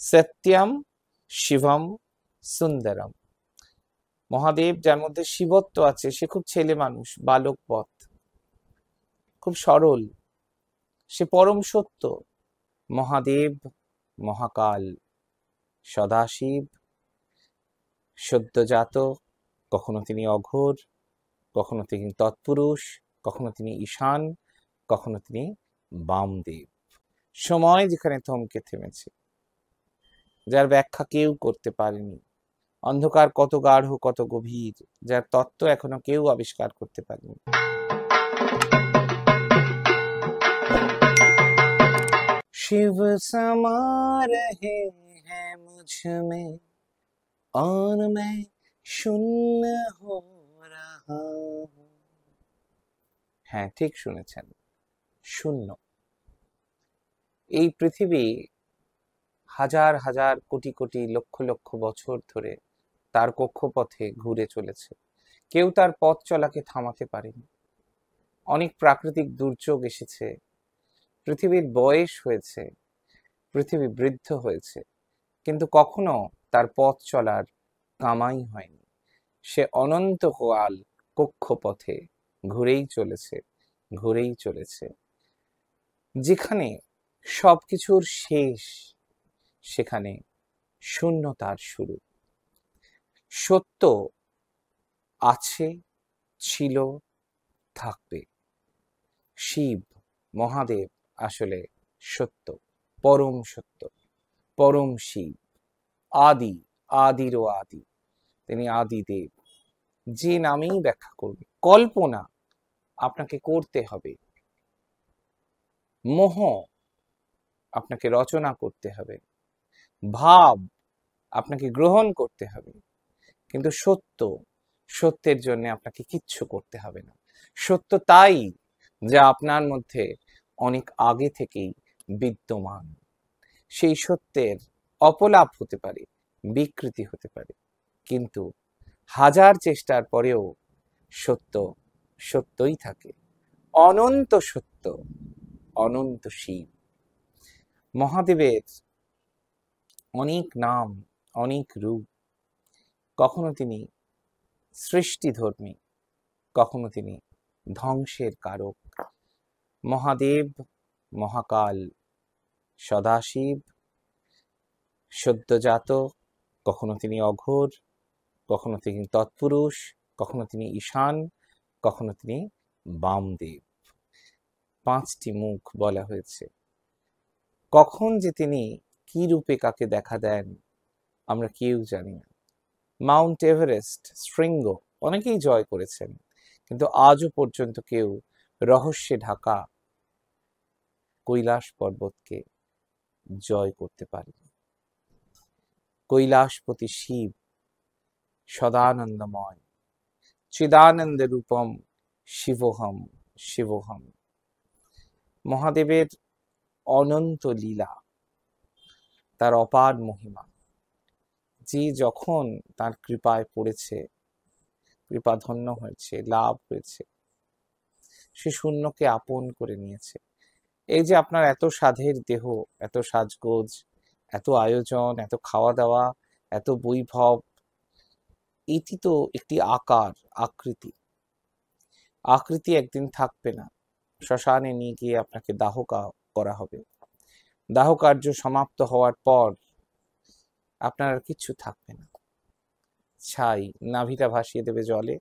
সত্যম শিবম সুন্দরম। মহাদেব যার মধ্যে শিবত্ব আছে, সে খুব ছেলে মানুষ, বালক পথ, খুব সরল, সে পরম সত্য। মহাদেব মহাকাল, সদাশিব সদ্যজাত, কখনো তিনি অঘোর, কখনো তিনি তৎপুরুষ, কখনো তিনি ঈশান, কখনো তিনি বামদেব। সময় যেখানে থমকে থেমেছে, যার ব্যাখ্যা কেউ করতে পারেনি, অন্ধকার কত গাঢ় কত গভীর, যার তত্ত্ব এখনো কেউ আবিষ্কার করতে পারেনি। शिव समा रहे हैं मुझ में और मैं शून्य हो रहा हूं। হ্যাঁ, ঠিক শুনেছেন, শূন্য। এই পৃথিবী হাজার হাজার কোটি কোটি লক্ষ লক্ষ বছর ধরে তার কক্ষপথে ঘুরে চলেছে, কেউ তার পথ চলাকে থামাতে পারেনি। অনেক প্রাকৃতিক দুর্যোগ এসেছে, পৃথিবীর বয়স হয়েছে, পৃথিবী বৃদ্ধ হয়েছে, কিন্তু কখনো তার পথ চলার কামাই হয়নি। সে অনন্ত কাল কক্ষপথে ঘুরেই চলেছে, ঘুরেই চলেছে। যেখানে সবকিছুর শেষ, সেখানে শূন্যতার শুরু। সত্য আছে, ছিল, থাকবে। শিব মহাদেব আসলে সত্য, পরম সত্য, পরম শিব, আদি, আদিরও আদি, তিনি আদিদেব। যে নামেই ব্যাখ্যা করবে, কল্পনা আপনাকে করতে হবে, মোহ আপনাকে রচনা করতে হবে, ভাব আপনাকে গ্রহণ করতে হবে, কিন্তু সত্য, সত্যের জন্য আপনাকে কিচ্ছু করতে হবে না। সত্য তাই যা আপনার মধ্যে অনেক আগে থেকেই বিদ্যমান। সেই সত্যের অপলাপ হতে পারে, বিকৃতি হতে পারে, কিন্তু হাজার চেষ্টার পরেও সত্য সত্যই থাকে। অনন্ত সত্য, অনন্ত শিব। মহাদেবের অনেক নাম, অনেক রূপ। কখনো তিনি সৃষ্টিধর্মী, কখনো তিনি ধ্বংসের কারক। মহাদেব মহাকাল, সদাশিব সদ্যজাত, কখনো তিনি অঘোর, কখনো তিনি তৎপুরুষ, কখনো তিনি ঈশান, কখনো তিনি বামদেব। 5টি মুখ বলা হয়েছে। কখন যে তিনি কি রূপে কাকে দেখা দেন আমরা কেউ জানি না। মাউন্ট এভারেস্ট, শৃঙ্গ অনেকেই জয় করেছেন, কিন্তু আজও পর্যন্ত কেউ রহস্যে ঢাকা কৈলাস পর্বতকে জয় করতে পারেনি। কৈলাসপতি শিব সদানন্দময়, চিদানন্দ রূপম শিবহম শিবহম। মহাদেবের অনন্ত লীলা, তার অপার মহিমা, যে যখন তার কৃপায় পড়েছে, কৃপাধন্য হয়েছে, লাভ হয়েছে, সে শূন্যকে আপন করে নিয়েছে। এই যে আপনার এত সাধের দেহ, এত সাজগোজ, এত আয়োজন, এত খাওয়া দাওয়া, এত বৈভব, এটি তো একটি আকার, আকৃতি। আকৃতি একদিন থাকবে না, শ্মশানে নিয়ে গিয়ে আপনাকে দাহ করা হবে। দাহ কার্য সমাপ্ত হওয়ার পর আপনার আর কিচ্ছু থাকবে না, ছাই, নাভিটা ভাসিয়ে দেবে জলে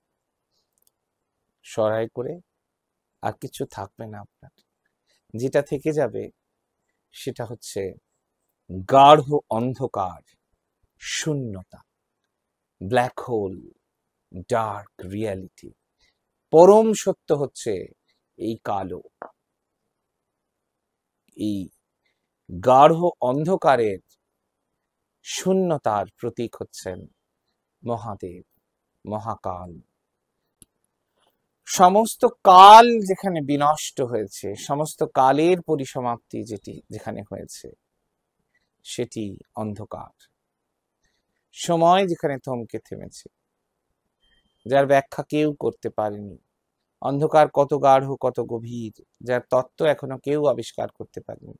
সরাই করে, আর কিছু থাকবে না আপনার। যেটা থেকে যাবে সেটা হচ্ছে গাঢ় অন্ধকার, শূন্যতা, ব্ল্যাক হোল, ডার্ক রিয়ালিটি। পরম সত্য হচ্ছে এই কালো, এই গাঢ় অন্ধকারের শূন্যতার প্রতীক হচ্ছেন মহাদেব মহাকাল। সমস্ত কাল যেখানে বিনষ্ট হয়েছে, সমস্ত কালের পরিসমাপ্তি যেখানে হয়েছে, সেটি অন্ধকার। সময় যেখানে থমকে থেমেছে, যার ব্যাখ্যা কেউ করতে পারেনি, অন্ধকার কত গাঢ় কত গভীর, যার তত্ত্ব এখনো কেউ আবিষ্কার করতে পারেনি,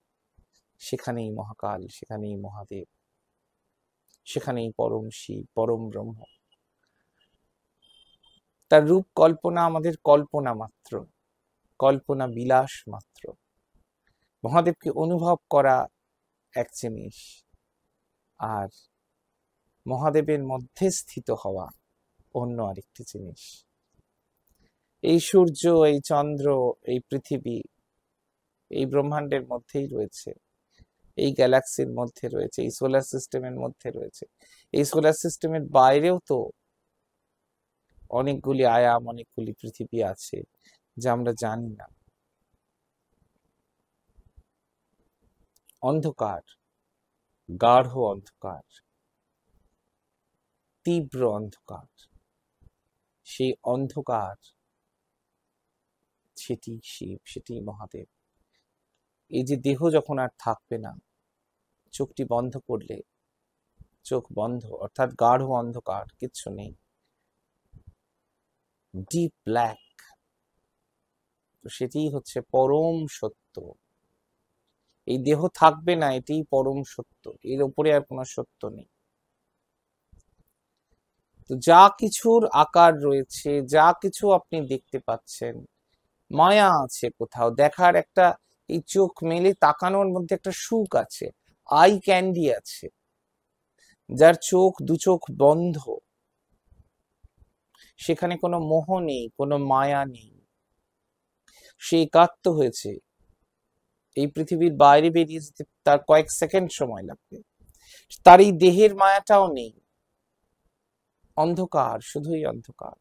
সেখানেই মহাকাল, সেখানেই মহাদেব। সেখানেই পরম শিব, পরম ব্রহ্ম। তার রূপ কল্পনা আমাদের কল্পনা মাত্র, কল্পনা বিলাস মাত্র। মহাদেবকে অনুভব করা এক জিনিস, আর মহাদেবের মধ্যে স্থিত হওয়া অন্য আরেকটি জিনিস। এই সূর্য, এই চন্দ্র, এই পৃথিবী এই ব্রহ্মাণ্ডের মধ্যেই রয়েছে, এই গ্যালাক্সির মধ্যে রয়েছে, এই সোলার সিস্টেমের মধ্যে রয়েছে। এই সোলার সিস্টেমের বাইরেও তো অনেকগুলি আয়াম, অনেকগুলি পৃথিবী আছে যা আমরা জানি না। অন্ধকার, গাঢ় অন্ধকার, তীব্র অন্ধকার, সেই অন্ধকার, সেটি শিব, সেটি মহাদেব। এই যে দেহ যখন আর থাকবে না, চোখটি বন্ধ করলে, চোখ বন্ধ অর্থাৎ গাঢ় অন্ধকার, কিচ্ছু নেই, ডিপ ব্ল্যাক, তো সেটিই হচ্ছে পরম সত্য। এই দেহ থাকবে না, এটাই পরম সত্য, এর উপরে আর কোনো সত্য নেই। তো যা কিছুর আকার রয়েছে, যা কিছু আপনি দেখতে পাচ্ছেন, মায়া আছে কোথাও, দেখার একটা, এই চোখ মেলে তাকানোর মধ্যে একটা সুখ আছে, আই ক্যান্ডি আছে। যার চোখ দু চোখ বন্ধ, সেখানে কোনো মোহ নেই, কোনো মায়া নেই, সে একাত্ম হয়েছে। এই পৃথিবীর বাইরে বেরিয়ে যেতে তার কয়েক সেকেন্ড সময় লাগবে। তার এই দেহের মায়াটাও নেই, অন্ধকার, শুধুই অন্ধকার।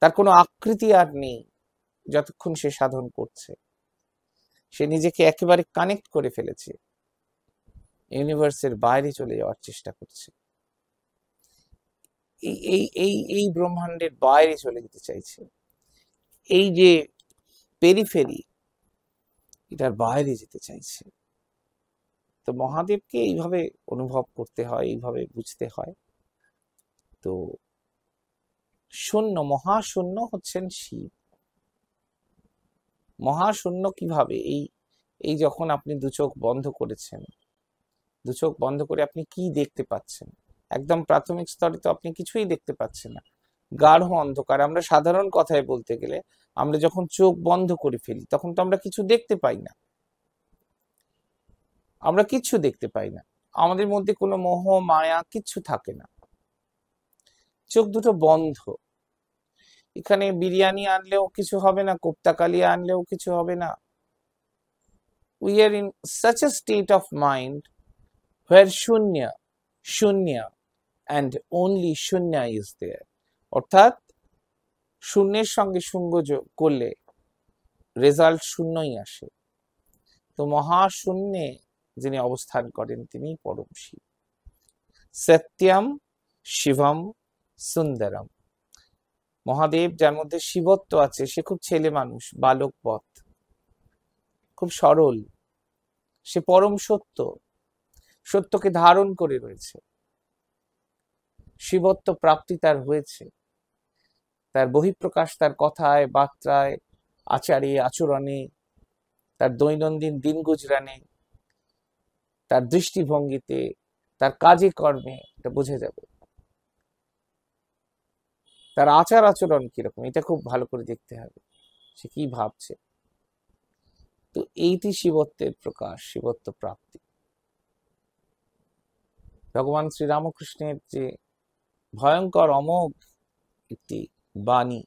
তার কোনো আকৃতি আর নেই যতক্ষণ সে সাধন করছে। সে নিজেকে একেবারে কানেক্ট করে ফেলেছে, ইউনিভার্সের বাইরে চলে যাওয়ার চেষ্টা করছে, এই এই এই এই ব্রহ্মাণ্ডের বাইরে চলে যেতে চাইছে। এই যে পেরিফেরি, এটার বাইরে যেতে চাইছে। তো মহাদেবকে এইভাবে অনুভব করতে হয়, এইভাবে বুঝতে হয়। তো শূন্য, মহাশূন্য হচ্ছেন শিব। মহাশূন্য কিভাবে? এই এই যখন আপনি দু চোখ বন্ধ করেছেন, দু চোখ বন্ধ করে আপনি কি দেখতে পাচ্ছেন? একদম প্রাথমিক স্তরে তো আপনি কিছুই দেখতে পাচ্ছেন না, গাঢ় অন্ধকার। আমরা সাধারণ কথায় বলতে গেলে, আমরা যখন চোখ বন্ধ করে ফেলি তখন তো আমরা কিছু দেখতে পাই না, আমরা কিচ্ছু দেখতে পাই না, আমাদের মধ্যে কোনো মোহ মায়া কিচ্ছু থাকে না, চোখ দুটো বন্ধ। এখানে বিরিয়ানি আনলেও কিছু হবে না, কোপ্তা কালিয়া আনলেও কিছু হবে না। We are in such a state of mind where shunya, shunya and only shunya is there. অর্থাৎ শূন্যের সঙ্গে শূন্য যোগ করলে রেজাল্ট শূন্যই আসে। তো মহাশূন্যে যিনি অবস্থান করেন তিনি পরম শিব। সত্যম শিবম সুন্দরম। মহাদেব যার মধ্যে শিবত্ব আছে, সে খুব ছেলে মানুষ, বালক পথ, খুব সরল, সে পরম সত্য, সত্যকে ধারণ করে রয়েছে। শিবত্ব প্রাপ্তি তার হয়েছে, তার বহিঃপ্রকাশ তার কথায়, বার্তায়, আচারে, আচরণে, তার দৈনন্দিন দিন গুজরানে, তার দৃষ্টিভঙ্গিতে, তার কাজে কর্মে এটা বোঝা যাবে। তার আচার আচরণ কিরকম এটা খুব ভালো করে দেখতে হবে, সে কি ভাবছে। তো এইটি শিবত্বের প্রকাশ, শিবত্ব প্রাপ্তি। ভগবান শ্রীরামকৃষ্ণের যে ভয়ঙ্কর অমোঘ একটি বাণী,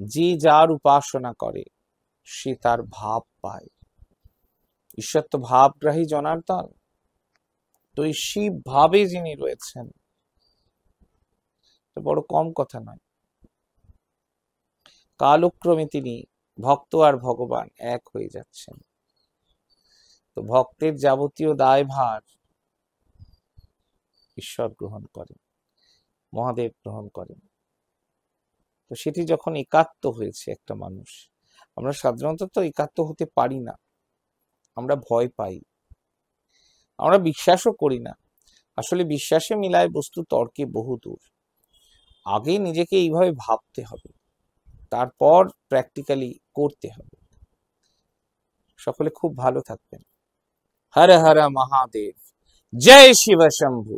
যে যার উপাসনা করে সে তার ভাব পায়। ঈশ্বর তো ভাবগ্রাহী জনার্দন, তো এই শিব ভাবে যিনি রয়েছেন, বড় কম কথা নয়। কালক্রমে তিনি ভক্ত আর ভগবান এক হয়ে যাচ্ছেন। তো ভক্তের যাবতীয় দায়ভার ঈশ্বর গ্রহণ করেন, মহাদেব গ্রহণ করেন। তো সেটি যখন একাত্ম হয়েছে একটা মানুষ, আমরা সাধারণত তো একাত্ম হতে পারি না, আমরা ভয় পাই, আমরা বিশ্বাসও করি না। আসলে বিশ্বাসে মিলায় বস্তু তর্কে বহু দূর। আগে নিজেকে এইভাবে ভাবতে হবে, তারপর প্র্যাকটিক্যালি করতে হবে। সকলে খুব ভালো থাকবেন। হর হর মহাদেব। জয় শিব শম্ভু।